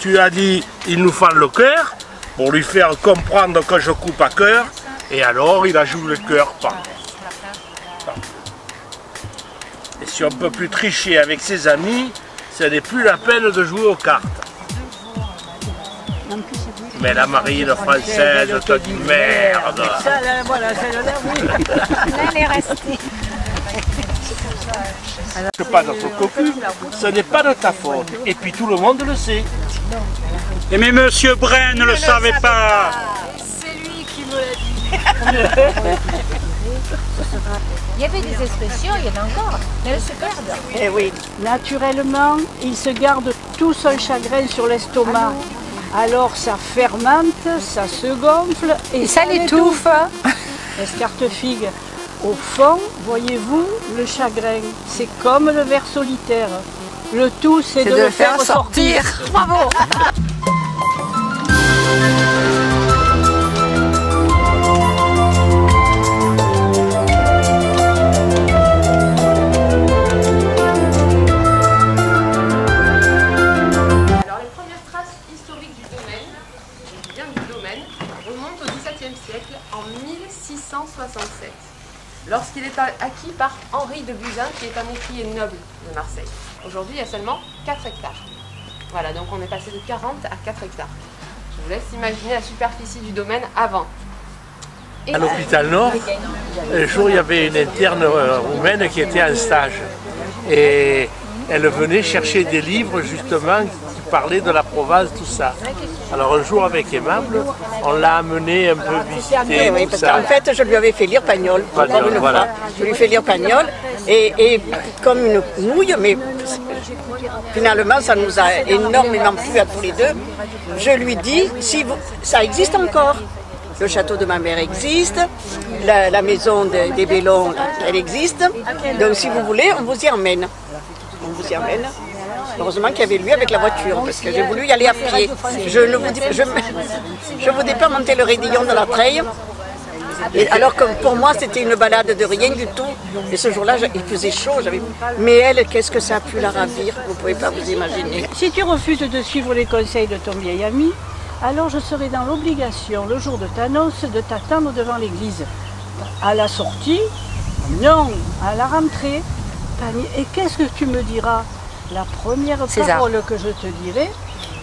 Tu as dit, il nous fend le cœur, pour lui faire comprendre que je coupe à cœur, et alors il a joué le cœur. Et si on ne peut plus tricher avec ses amis, ce n'est plus la peine de jouer aux cartes. Mais la marine française te dit merde. Ça, là, voilà, celle-là, oui. Là, elle est restée. Ce n'est pas notre cocu, ce n'est pas de ta faute. Et puis tout le monde le sait. Et mais Monsieur Brun ne le savait pas. C'est lui qui me l'a dit. Il y avait des expressions, il y en a encore, mais elles se perdent. Eh oui. Naturellement, il se garde tout son chagrin sur l'estomac. Alors ça fermente, ça se gonfle et ça l'étouffe. Escartefigue. Au fond, voyez-vous, le chagrin, c'est comme le ver solitaire. Le tout, c'est de le faire sortir. Bravo. Remonte au XVIIe siècle en 1667, lorsqu'il est acquis par Henri de Buzyn, qui est un écuyer noble de Marseille. Aujourd'hui, il y a seulement 4 hectares. Voilà, donc on est passé de 40 à 4 hectares. Je vous laisse imaginer la superficie du domaine avant. À l'hôpital Nord, un jour, il y avait une interne roumaine qui était en stage. Et elle venait chercher des livres, justement, qui parlaient de la Provence, tout ça. Alors un jour, avec Aimable, on l'a amené un peu visiter. Oui, parce qu'en fait, je lui avais fait lire Pagnol. Voilà. Je lui ai fait lire Pagnol, et comme une nouille, mais finalement, ça nous a énormément plu à tous les deux. Je lui dis, si vous, ça existe encore. Le château de ma mère existe, la maison des Bellons, elle existe. Donc si vous voulez, on vous y emmène. On vous y emmène. Heureusement qu'il y avait lui avec la voiture, parce que j'ai voulu y aller à pied. Je vous dis pas monter le raidillon de la treille. Alors que pour moi, c'était une balade de rien du tout. Et ce jour-là, il faisait chaud. Mais elle, qu'est-ce que ça a pu la ravir? Vous ne pouvez pas vous imaginer. Si tu refuses de suivre les conseils de ton vieil ami, alors je serai dans l'obligation, le jour de ta noce, de t'attendre devant l'église. À la sortie, non, à la rentrée. Et qu'est-ce que tu me diras? La première parole que je te dirai,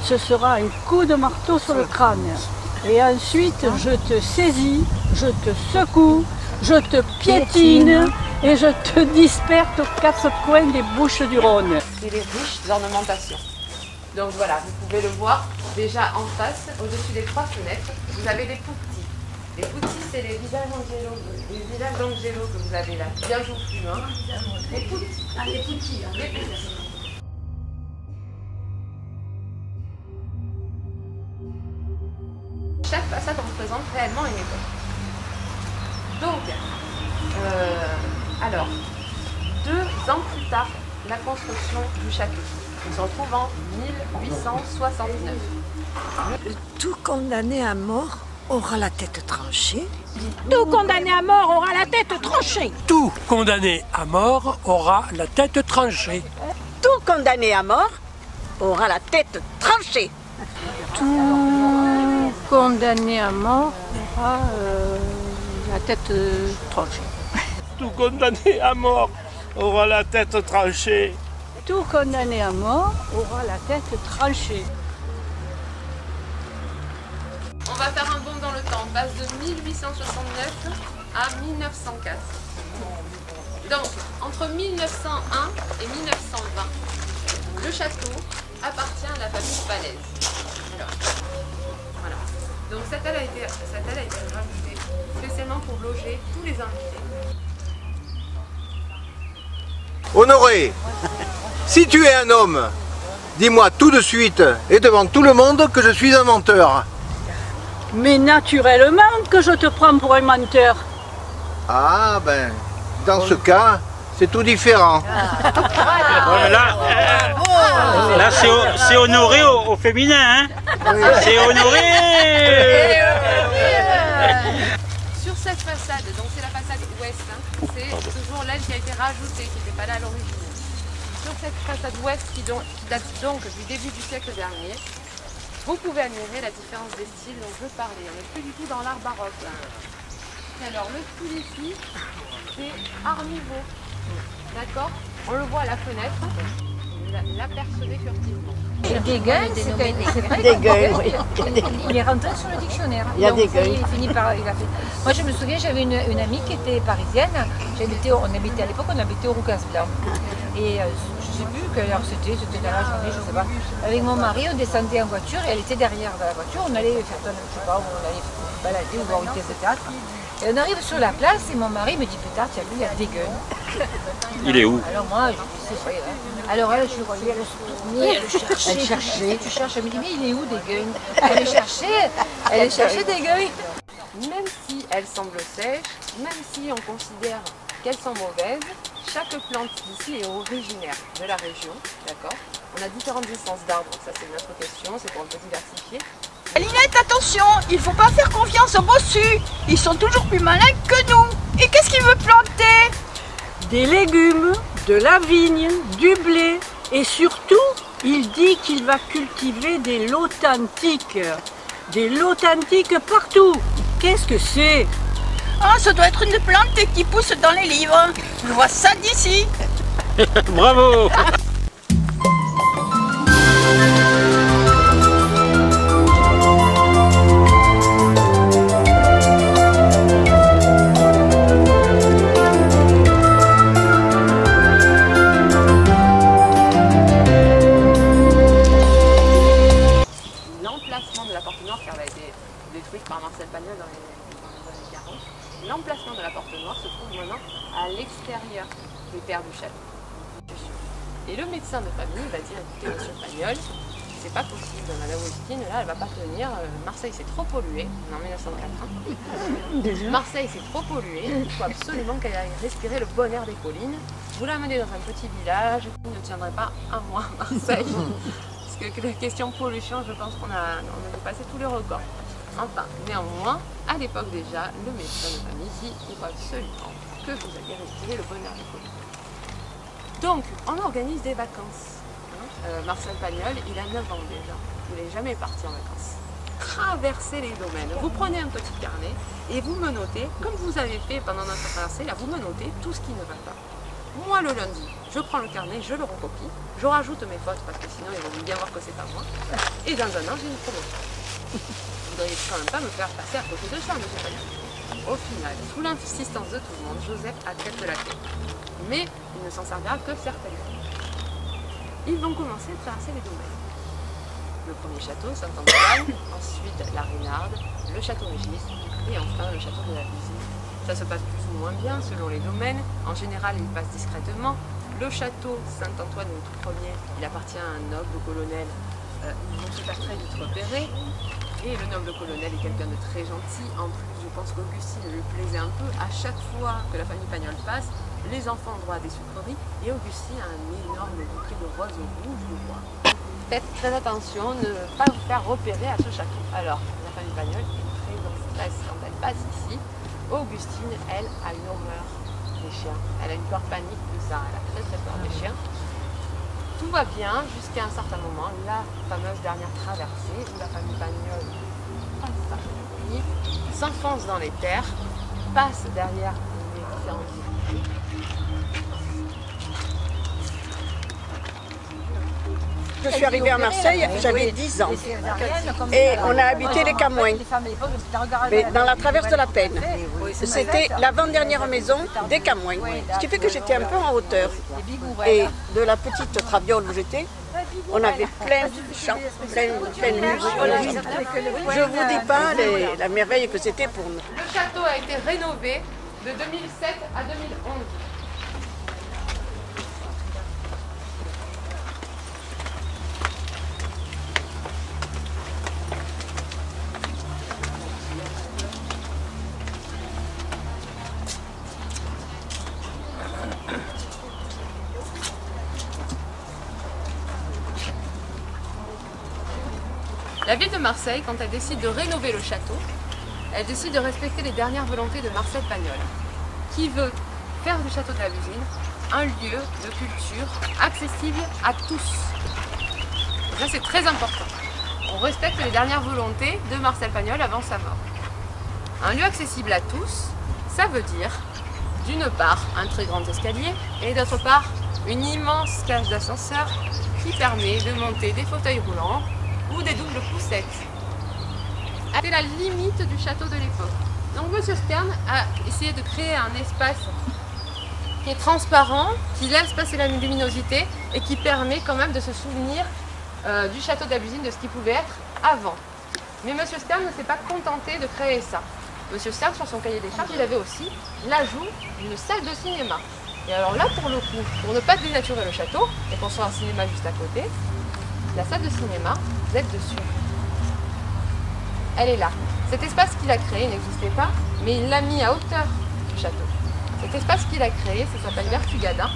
ce sera un coup de marteau sur le crâne. Et ensuite, je te saisis, je te secoue, je te piétine et je te disperse aux 4 coins des bouches du Rhône. C'est les riches d'ornementation. Donc voilà, vous pouvez le voir déjà en face, au-dessus des 3 fenêtres, vous avez les poutis. Les poutis, c'est les visages d'Angelo que vous avez là, bien joufflus. Hein. Les poutis. Ah, les poutis. Hein. Les poutis. Chaque façade représente réellement une époque. Donc, alors, 2 ans plus tard, la construction du château. On se retrouve en 1869. Tout condamné à mort aura la tête tranchée. Tout condamné à mort aura la tête tranchée. Tout condamné à mort aura la tête tranchée. Tout condamné à mort aura la tête tranchée. Tout condamné à mort aura la tête tranchée. Tout condamné à mort aura la tête tranchée. Tout condamné à mort aura la tête tranchée. On va faire un bond dans le temps. On passe de 1869 à 1904. Donc, entre 1901 et 1920, le château appartient à la famille Palaise. Alors, voilà. Donc cette aile a été rajoutée spécialement pour loger tous les invités. Honoré, si tu es un homme, dis-moi tout de suite et devant tout le monde que je suis un menteur. Mais naturellement que je te prends pour un menteur. Ah ben, dans ce cas, c'est tout différent. Voilà. Là, c'est honoré au féminin, hein. C'est honoré. Sur cette façade, donc c'est la façade ouest, hein, c'est toujours l'aile qui a été rajoutée, qui n'était pas là à l'origine. Sur cette façade ouest qui date donc du début du siècle dernier, vous pouvez admirer la différence des styles dont je parlais. On n'est plus du tout dans l'art baroque là. Alors le style ici, c'est art nouveau. D'accord? On le voit à la fenêtre, vous l'apercevez furtivement. Des gueules, c'est vrai. Des gueules, oui. Il est rentré sur le dictionnaire. Il y a Donc, des gueules. Il finit par. Il a fait. Moi, je me souviens, j'avais une amie qui était parisienne. On habitait à l'époque, on habitait au Roucas-Blanc. Et je sais plus quelle heure c'était dans la journée, je sais pas. Avec mon mari, on descendait en voiture et elle était derrière dans la voiture. On allait faire, je sais pas, on allait balader ou voir une pièce de théâtre. Et on arrive sur la place et mon mari me dit Pétard, tu as vu, il y a des gueules. Il est où? Alors moi, je dis c'est vrai. Alors elle, je le voyais, elle se tournait, elle cherchait. Tu cherches, elle me dit mais il est où des gueules? Elle cherchait des gueules. Même si elles semblent sèches, même si on considère qu'elles sont mauvaises, chaque plante ici est originaire de la région, d'accord? On a différentes essences d'arbres, ça c'est notre question, c'est pour un peu diversifier. Linette, attention, il ne faut pas faire confiance aux bossus. Ils sont toujours plus malins que nous. Et qu'est-ce qu'il veut planter? Des légumes, de la vigne, du blé et surtout, il dit qu'il va cultiver des lautantiques. Des lautantiques partout. Qu'est-ce que c'est? Ah, ça doit être une plante qui pousse dans les livres. Je vois ça d'ici. Bravo. L'emplacement de la porte noire, qui avait été détruite par Marcel Pagnol dans les années 40, l'emplacement de la porte noire se trouve maintenant à l'extérieur des terres du château. Et le médecin de famille va dire, écoutez monsieur Pagnol, c'est pas possible, madame Augustine, là elle va pas tenir, Marseille c'est trop pollué, on est en 1904. Marseille c'est trop pollué, il faut absolument qu'elle aille respirer le bon air des collines. Vous l'amenez dans un petit village qui ne tiendrait pas un mois à Marseille. Parce que la question pollution, je pense qu'on a dépassé tous les records. Enfin, néanmoins, à l'époque déjà, le médecin de famille dit il faut absolument que vous alliez respirer le bon air des collines. Donc, on organise des vacances. Marcel Pagnol, il a 9 ans déjà. Il n'est jamais parti en vacances. Traversez les domaines. Vous prenez un petit carnet et vous me notez, comme vous avez fait pendant notre traversée, là, vous me notez tout ce qui ne va pas. Moi, le lundi, je prends le carnet, je le recopie, je rajoute mes fautes parce que sinon ils vont bien voir que c'est pas moi. Et dans un an, j'ai une promotion. Vous ne voudriez quand même pas me faire passer à côté de ça, monsieur Pagnol. Au final, sous l'insistance de tout le monde, Joseph accepte la quête. Mais il ne s'en servira que certaines fois. Ils vont commencer à traverser les domaines. Le premier château, Saint-Antoine, ensuite la Reynarde, le château Régis et enfin le château de la Visée. Ça se passe plus ou moins bien selon les domaines. En général, il passe discrètement. Le château Saint-Antoine, le tout premier, il appartient à un noble colonel. Ils vont se faire très vite repérer. Et le noble colonel est quelqu'un de très gentil. En plus, je pense qu'Augustine lui plaisait un peu. À chaque fois que la famille Pagnol passe, les enfants ont droit à des sucreries. Et Augustine a un énorme bouquet de roses rouges du roi. Faites très attention de ne pas vous faire repérer à ce château. Alors, la famille Pagnol est très en stress quand elle passe ici. Augustine, elle, a une horreur des chiens. Elle a une peur panique de ça. Elle a très très peur des chiens. Tout va bien jusqu'à un certain moment, la fameuse dernière traversée où la famille Pagnol passe par le pays, s'enfonce dans les terres, passe derrière les différentes villes. Je suis arrivée à Marseille, j'avais 10 ans. Et on a habité les Camouins. Mais dans la traverse de la Peine. C'était l'avant-dernière maison des Camouins. Ce qui fait que j'étais un peu en hauteur. Et de la petite traviole où j'étais, on avait plein de champs, plein de musique. Je ne vous dis pas la merveille que c'était pour nous. Le château a été rénové de 2007 à 2011. La ville de Marseille, quand elle décide de rénover le château, elle décide de respecter les dernières volontés de Marcel Pagnol, qui veut faire du château de la Lusine un lieu de culture accessible à tous. Et ça, c'est très important. On respecte les dernières volontés de Marcel Pagnol avant sa mort. Un lieu accessible à tous, ça veut dire, d'une part, un très grand escalier, et d'autre part, une immense cage d'ascenseur qui permet de monter des fauteuils roulants ou des doubles poussettes. C'est la limite du château de l'époque. Donc M. Stern a essayé de créer un espace qui est transparent, qui laisse passer la luminosité et qui permet quand même de se souvenir du château de la Lusine, de ce qu'il pouvait être avant. Mais M. Stern ne s'est pas contenté de créer ça. M. Stern, sur son cahier des charges, il avait aussi l'ajout d'une salle de cinéma. Et alors là, pour le coup, pour ne pas dénaturer le château, et qu'on soit un cinéma juste à côté, la salle de cinéma, vous êtes dessus. Elle est là. Cet espace qu'il a créé n'existait pas, mais il l'a mis à hauteur du château. Cet espace qu'il a créé, ça s'appelle Vertugadin.